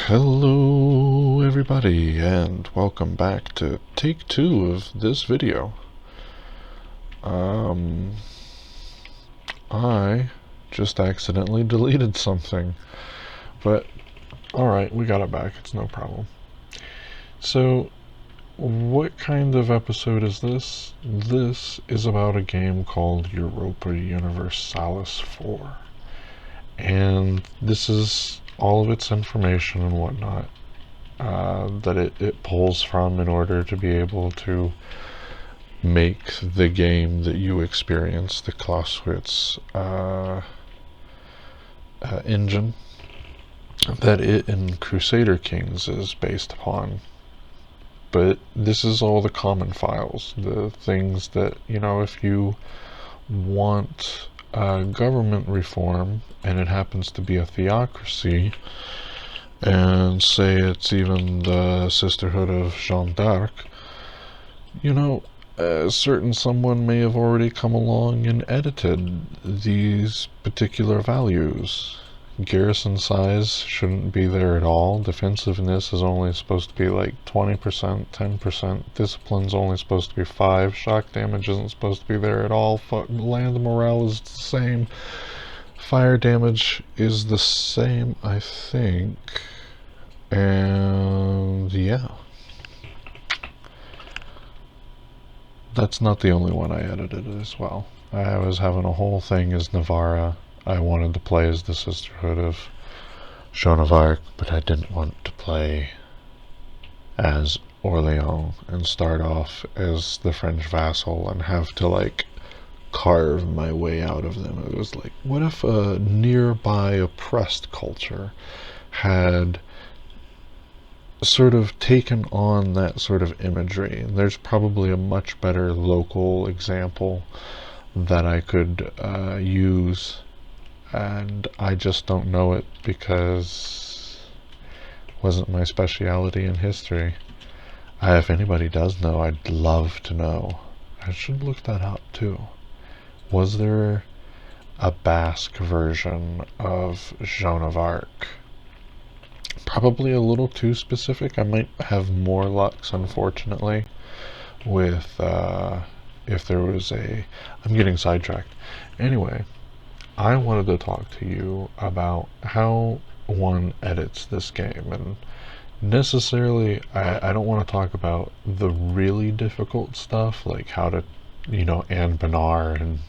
Hello everybody, and welcome back to take 2 of this video. I just accidentally deleted something, but alright, we got it back, it's no problem. So, what kind of episode is this? This is about a game called Europa Universalis 4. And this is all of its information and whatnot that it pulls from in order to be able to make the game that you experience, the Clausewitz engine that it in Crusader Kings is based upon. But this is all the common files, the things that, if you want government reform and it happens to be a theocracy, and say it's even the Sisterhood of Jeanne d'Arc, a certain someone may have already come along and edited these particular values. Garrison size shouldn't be there at all. Defensiveness is only supposed to be like 20%, 10%. Discipline's only supposed to be 5%. Shock damage isn't supposed to be there at all. Land morale is the same. Fire damage is the same, I think. And yeah. That's not the only one I edited as well. I was having a whole thing as Navarra. I wanted to play as the Sisterhood of Joan of Arc, but I didn't want to play as Orléans and start off as the French vassal and have to carve my way out of them. It was like, what if a nearby oppressed culture had sort of taken on that sort of imagery? And there's probably a much better local example that I could use, and I just don't know it because it wasn't my speciality in history. If anybody does know, I'd love to know. I should look that up too. Was there a Basque version of Joan of Arc? Probably a little too specific. I might have more luck, unfortunately, with if there was I'm getting sidetracked. Anyway, I wanted to talk to you about how one edits this game, and necessarily I don't want to talk about the really difficult stuff, like how to, Anne Benar and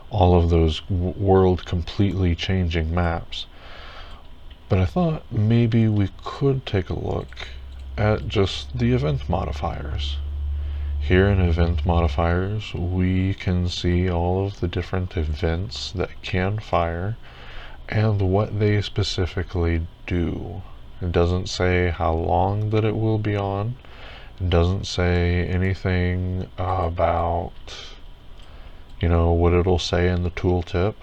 all of those world completely changing maps. But I thought maybe we could take a look at just the event modifiers. Here in event modifiers, we can see all of the different events that can fire and what they specifically do. It doesn't say how long that it will be on. It doesn't say anything about, what it'll say in the tooltip.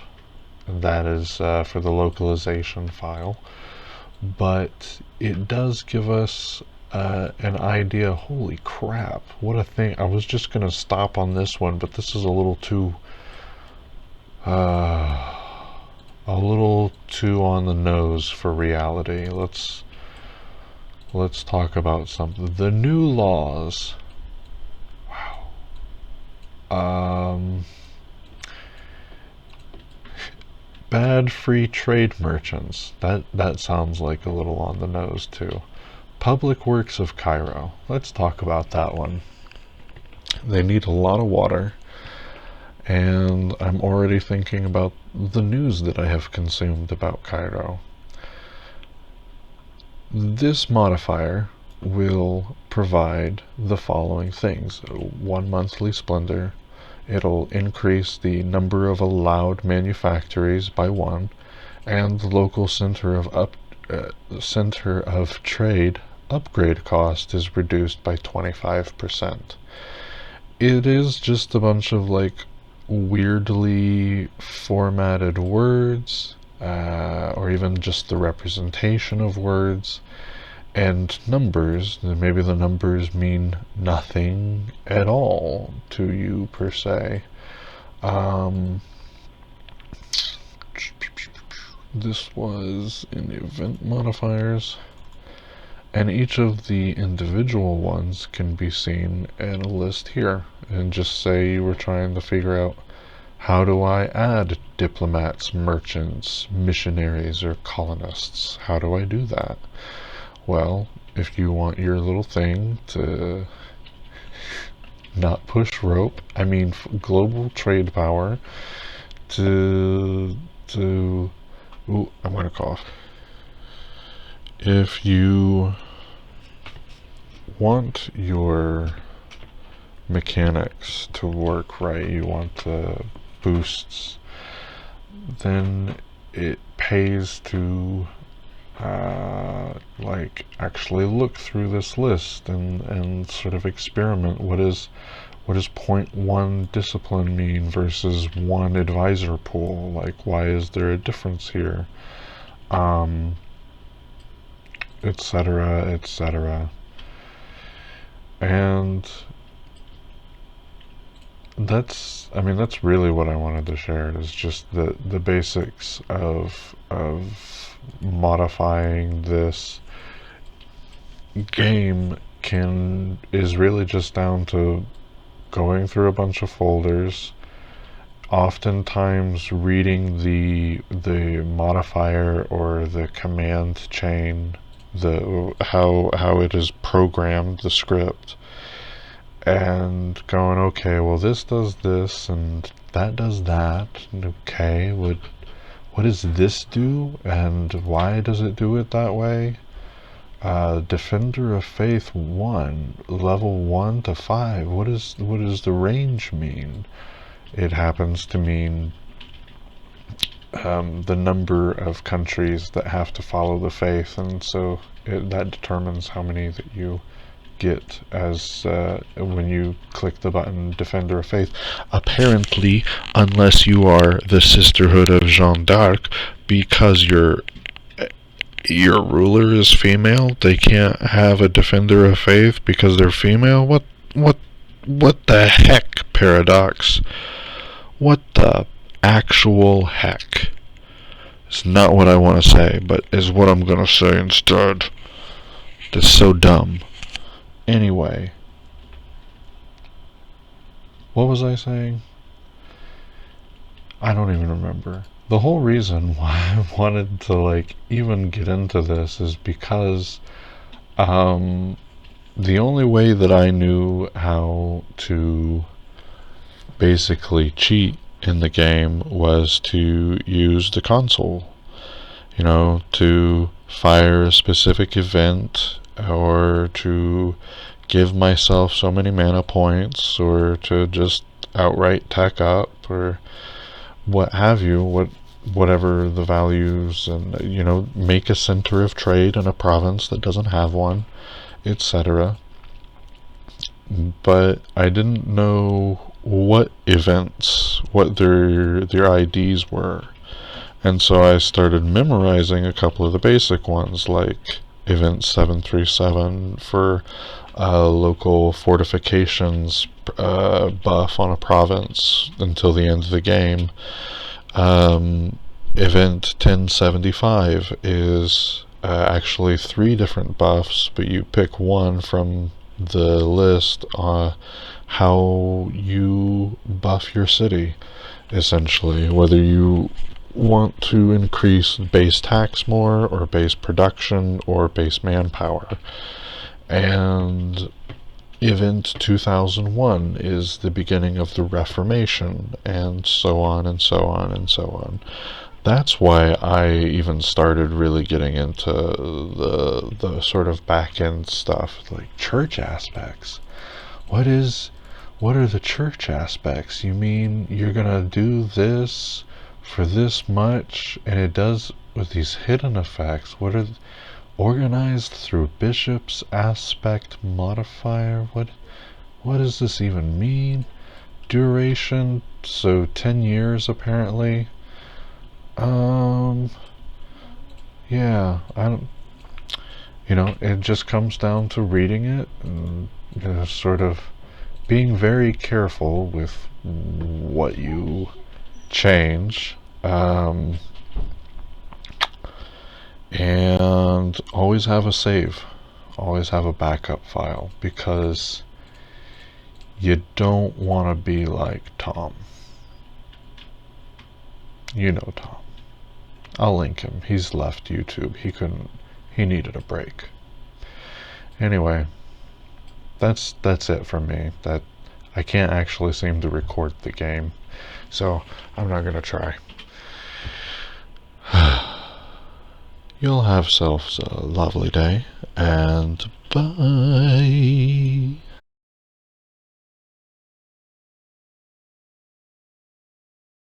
That is for the localization file. But it does give us an idea. Holy crap, what a thing. I was just going to stop on this one, but this is a little too on the nose for reality. Let's talk about something. The new laws. Wow. Bad free trade merchants. That sounds like a little on the nose too. Public Works of Cairo. Let's talk about that one. They need a lot of water, and I'm already thinking about the news that I have consumed about Cairo. This modifier will provide the following things: 1 monthly splendor. It'll increase the number of allowed manufactories by 1, and the local center of trade upgrade cost is reduced by 25%. It is just a bunch of weirdly formatted words, or even just the representation of words and numbers. Maybe the numbers mean nothing at all to you per se. This was in the event modifiers. And each of the individual ones can be seen in a list here. And just say you were trying to figure out, how do I add diplomats, merchants, missionaries, or colonists? How do I do that? Well, if you want your little thing to not push rope, I mean global trade power, to ooh, I'm gonna cough. If you want your mechanics to work right, you want the boosts, then it pays to like actually look through this list and sort of experiment. What does point one discipline mean versus one advisor pool? Like, why is there a difference here? Etc., etc. And that's really what I wanted to share, is just the basics of modifying this game is really just down to going through a bunch of folders, oftentimes reading the modifier or the command chain, how it is programmed, the script, and going, okay, well, this does this and that does that. Okay, what does this do, and why does it do it that way? Defender of Faith 1, level 1 to 5. What does the range mean? It happens to mean the number of countries that have to follow the faith, and so that determines how many that you get as when you click the button Defender of Faith. Apparently, unless you are the Sisterhood of Jeanne d'Arc, because your ruler is female, they can't have a Defender of Faith because they're female. What the heck, Paradox? What the actual heck? It's not what I want to say, but is what I'm gonna say instead. That's so dumb. Anyway, what was I saying? I don't even remember. The whole reason why I wanted to even get into this is because the only way that I knew how to basically cheat in the game was to use the console. To fire a specific event, or to give myself so many mana points, or to just outright tech up, or what have you, whatever the values, and make a center of trade in a province that doesn't have one, etc. But I didn't know what events, what their IDs were. And so I started memorizing a couple of the basic ones, like Event 737 for local fortifications buff on a province until the end of the game. Event 1075 is actually 3 different buffs, but you pick one from the list how you buff your city, essentially, whether you want to increase base tax more, or base production, or base manpower. And Event 2001 is the beginning of the Reformation, and so on and so on and so on. That's why I even started really getting into the sort of back-end stuff, like church aspects. What are the church aspects? You mean you're gonna do this for this much, and it does with these hidden effects? What are organized through bishops aspect modifier? What does this even mean? Duration, so 10 years apparently. Yeah, I don't, it just comes down to reading it and sort of being very careful with what you change, and always have a save. Always have a backup file, because you don't want to be like Tom. You know Tom. I'll link him. He's left YouTube. He needed a break. Anyway, that's it for me. That I can't actually seem to record the game, so I'm not gonna try. You'll have yourselves a lovely day, and bye.